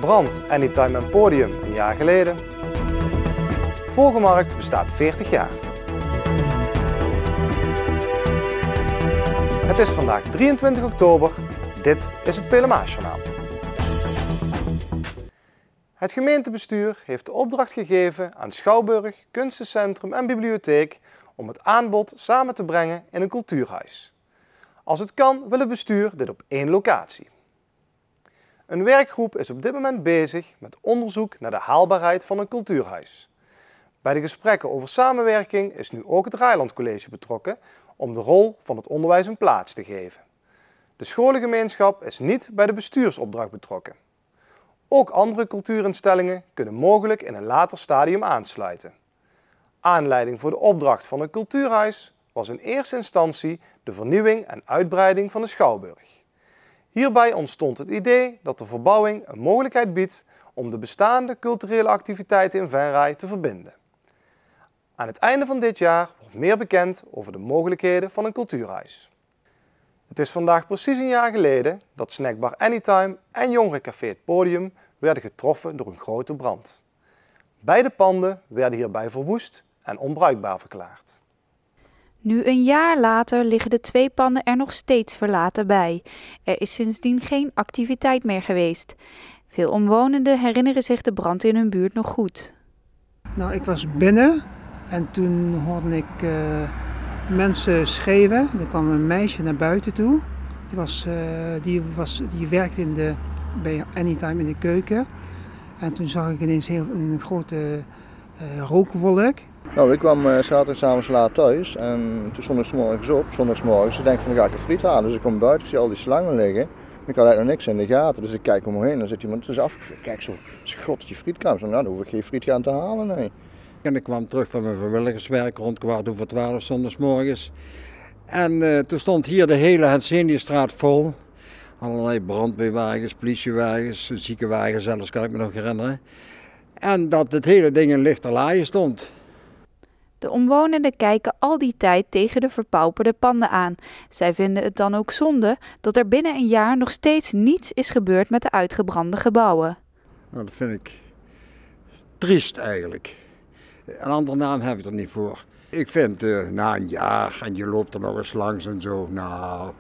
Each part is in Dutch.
Brand, Anytime en Podium een jaar geleden. Vogelmarkt bestaat 40 jaar. Het is vandaag 23 oktober. Dit is het Pelemaasjournaal. Het gemeentebestuur heeft de opdracht gegeven aan Schouwburg, Kunstencentrum en Bibliotheek om het aanbod samen te brengen in een cultuurhuis. Als het kan wil het bestuur dit op één locatie. Een werkgroep is op dit moment bezig met onderzoek naar de haalbaarheid van een cultuurhuis. Bij de gesprekken over samenwerking is nu ook het Reiland College betrokken om de rol van het onderwijs een plaats te geven. De scholengemeenschap is niet bij de bestuursopdracht betrokken. Ook andere cultuurinstellingen kunnen mogelijk in een later stadium aansluiten. Aanleiding voor de opdracht van een cultuurhuis was in eerste instantie de vernieuwing en uitbreiding van de Schouwburg. Hierbij ontstond het idee dat de verbouwing een mogelijkheid biedt om de bestaande culturele activiteiten in Venray te verbinden. Aan het einde van dit jaar wordt meer bekend over de mogelijkheden van een cultuurhuis. Het is vandaag precies een jaar geleden dat snackbar Anytime en jongerencafé Het Podium werden getroffen door een grote brand. Beide panden werden hierbij verwoest en onbruikbaar verklaard. Nu een jaar later liggen de twee panden er nog steeds verlaten bij. Er is sindsdien geen activiteit meer geweest. Veel omwonenden herinneren zich de brand in hun buurt nog goed. Nou, ik was binnen en toen hoorde ik mensen schreeuwen. Er kwam een meisje naar buiten toe. Die werkte bij Anytime in de keuken. En toen zag ik ineens een grote rookwolk. Nou, ik kwam zaterdagavond laat thuis en toen stond ik 's morgens op, zondagsmorgens. Ik denk van, dan ga ik een friet halen. Dus ik kom buiten, ik zie al die slangen liggen. Ik had eigenlijk nog niks in de gaten, dus ik kijk om me heen. Dan zit iemand, het is af. Kijk zo, god dat je friet kwam. Nou, dan hoef ik geen friet gaan te halen, nee. En ik kwam terug van mijn vrijwilligerswerk rond 11:15 zondagsmorgens. En toen stond hier de hele Henseniusstraat vol. Allerlei brandweerwagens, politiewagens, ziekenwagens zelfs, kan ik me nog herinneren. En dat het hele ding in lichterlaaien stond. De omwonenden kijken al die tijd tegen de verpauperde panden aan. Zij vinden het dan ook zonde dat er binnen een jaar nog steeds niets is gebeurd met de uitgebrande gebouwen. Nou, dat vind ik triest eigenlijk. Een andere naam heb ik er niet voor. Ik vind na een jaar en je loopt er nog eens langs en zo. Nou,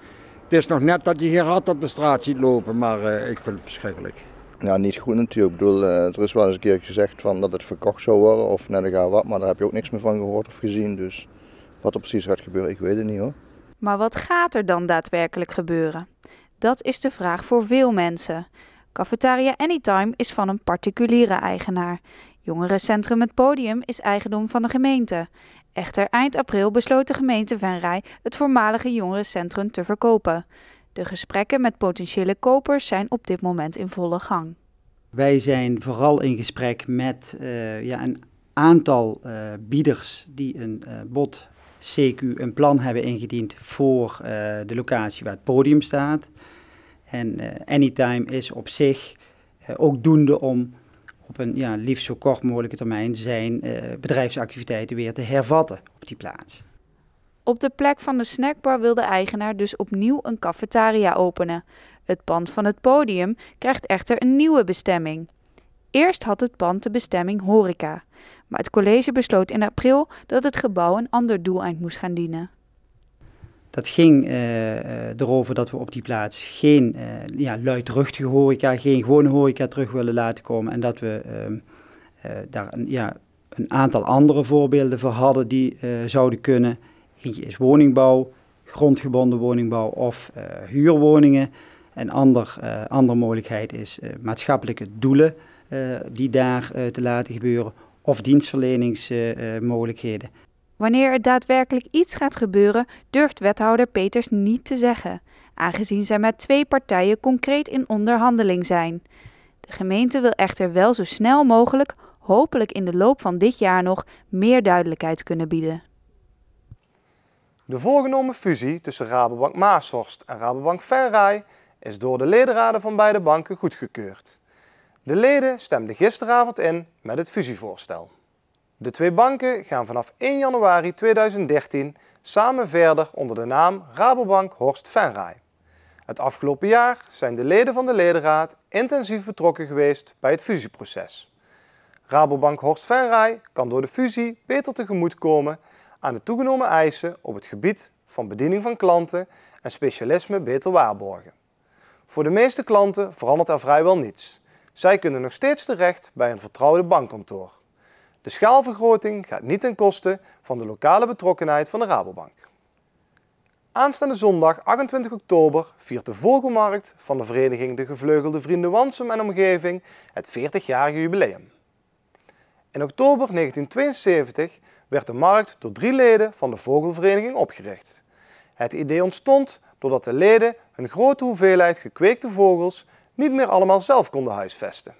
het is nog net dat je hier hard op de straat ziet lopen, maar ik vind het verschrikkelijk. Ja, niet goed natuurlijk. Ik bedoel, er is wel eens een keer gezegd van dat het verkocht zou worden of net ga wat, maar daar heb je ook niks meer van gehoord of gezien. Dus wat er precies gaat gebeuren, ik weet het niet hoor. Maar wat gaat er dan daadwerkelijk gebeuren? Dat is de vraag voor veel mensen. Cafetaria Anytime is van een particuliere eigenaar. Jongerencentrum Het Podium is eigendom van de gemeente. Echter eind april besloot de gemeente Venray het voormalige jongerencentrum te verkopen. De gesprekken met potentiële kopers zijn op dit moment in volle gang. Wij zijn vooral in gesprek met een aantal bieders die een bod CQ, een plan hebben ingediend voor de locatie waar het podium staat. En Anytime is op zich ook doende om op een liefst zo kort mogelijke termijn zijn bedrijfsactiviteiten weer te hervatten op die plaats. Op de plek van de snackbar wil de eigenaar dus opnieuw een cafetaria openen. Het pand van het podium krijgt echter een nieuwe bestemming. Eerst had het pand de bestemming horeca, maar het college besloot in april dat het gebouw een ander doeleind moest gaan dienen. Dat ging erover dat we op die plaats geen luidruchtige horeca, geen gewone horeca terug willen laten komen. En dat we daar een aantal andere voorbeelden voor hadden die zouden kunnen. Eentje is woningbouw, grondgebonden woningbouw of huurwoningen. Een andere mogelijkheid is maatschappelijke doelen die daar te laten gebeuren of dienstverleningsmogelijkheden. Wanneer er daadwerkelijk iets gaat gebeuren, durft wethouder Peters niet te zeggen, aangezien zij met twee partijen concreet in onderhandeling zijn. De gemeente wil echter wel zo snel mogelijk, hopelijk in de loop van dit jaar nog, meer duidelijkheid kunnen bieden. De voorgenomen fusie tussen Rabobank Maashorst en Rabobank Venray is door de ledenraden van beide banken goedgekeurd. De leden stemden gisteravond in met het fusievoorstel. De twee banken gaan vanaf 1 januari 2013 samen verder onder de naam Rabobank Horst Venray. Het afgelopen jaar zijn de leden van de ledenraad intensief betrokken geweest bij het fusieproces. Rabobank Horst Venray kan door de fusie beter tegemoetkomen aan de toegenomen eisen op het gebied van bediening van klanten en specialisme beter waarborgen. Voor de meeste klanten verandert er vrijwel niets. Zij kunnen nog steeds terecht bij een vertrouwde bankkantoor. De schaalvergroting gaat niet ten koste van de lokale betrokkenheid van de Rabobank. Aanstaande zondag 28 oktober viert de Vogelmarkt van de vereniging De Gevleugelde Vrienden Wansum en Omgeving het 40-jarige jubileum. In oktober 1972 werd de markt door 3 leden van de vogelvereniging opgericht. Het idee ontstond doordat de leden een grote hoeveelheid gekweekte vogels niet meer allemaal zelf konden huisvesten.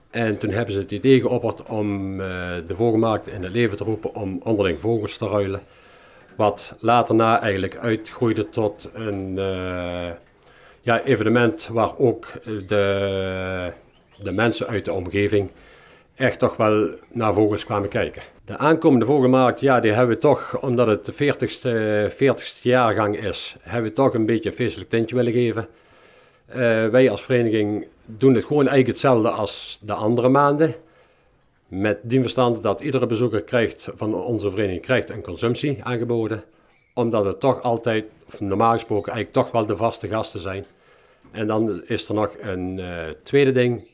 En toen hebben ze het idee geopperd om de vogelmarkt in het leven te roepen om onderling vogels te ruilen. Wat later eigenlijk uitgroeide tot een evenement waar ook de mensen uit de omgeving echt toch wel naar vogels kwamen kijken. De aankomende vogelmarkt, die hebben we toch, omdat het de 40ste jaargang is, hebben we toch een beetje een feestelijk tintje willen geven. Wij als vereniging doen het gewoon eigenlijk hetzelfde als de andere maanden. Met die verstand dat iedere bezoeker van onze vereniging krijgt een consumptie aangeboden. Omdat het toch altijd, of normaal gesproken, eigenlijk toch wel de vaste gasten zijn. En dan is er nog een tweede ding,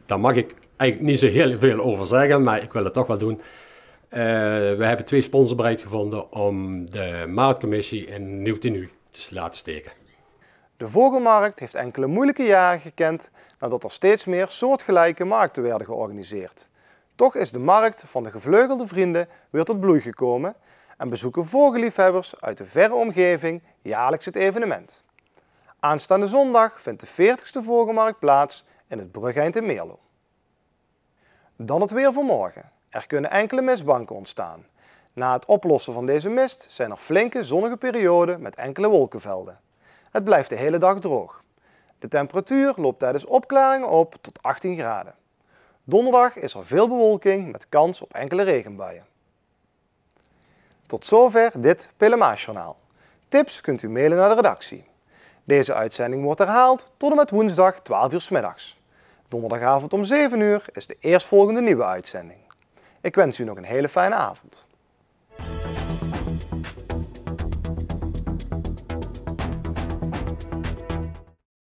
daar mag ik eigenlijk niet zo heel veel over zeggen, maar ik wil het toch wel doen. We hebben 2 sponsoren bereid gevonden om de marktcommissie in een nieuw tenue te laten steken. De Vogelmarkt heeft enkele moeilijke jaren gekend nadat er steeds meer soortgelijke markten werden georganiseerd. Toch is de markt van de Gevleugelde Vrienden weer tot bloei gekomen en bezoeken vogelliefhebbers uit de verre omgeving jaarlijks het evenement. Aanstaande zondag vindt de 40ste Vogelmarkt plaats in het Brugeind in Meerlo. Dan het weer voor morgen. Er kunnen enkele mistbanken ontstaan. Na het oplossen van deze mist zijn er flinke zonnige perioden met enkele wolkenvelden. Het blijft de hele dag droog. De temperatuur loopt tijdens opklaringen op tot 18 graden. Donderdag is er veel bewolking met kans op enkele regenbuien. Tot zover dit Pelemaasjournaal. Tips kunt u mailen naar de redactie. Deze uitzending wordt herhaald tot en met woensdag 12 uur 's middags. Donderdagavond om 7 uur is de eerstvolgende nieuwe uitzending. Ik wens u nog een hele fijne avond.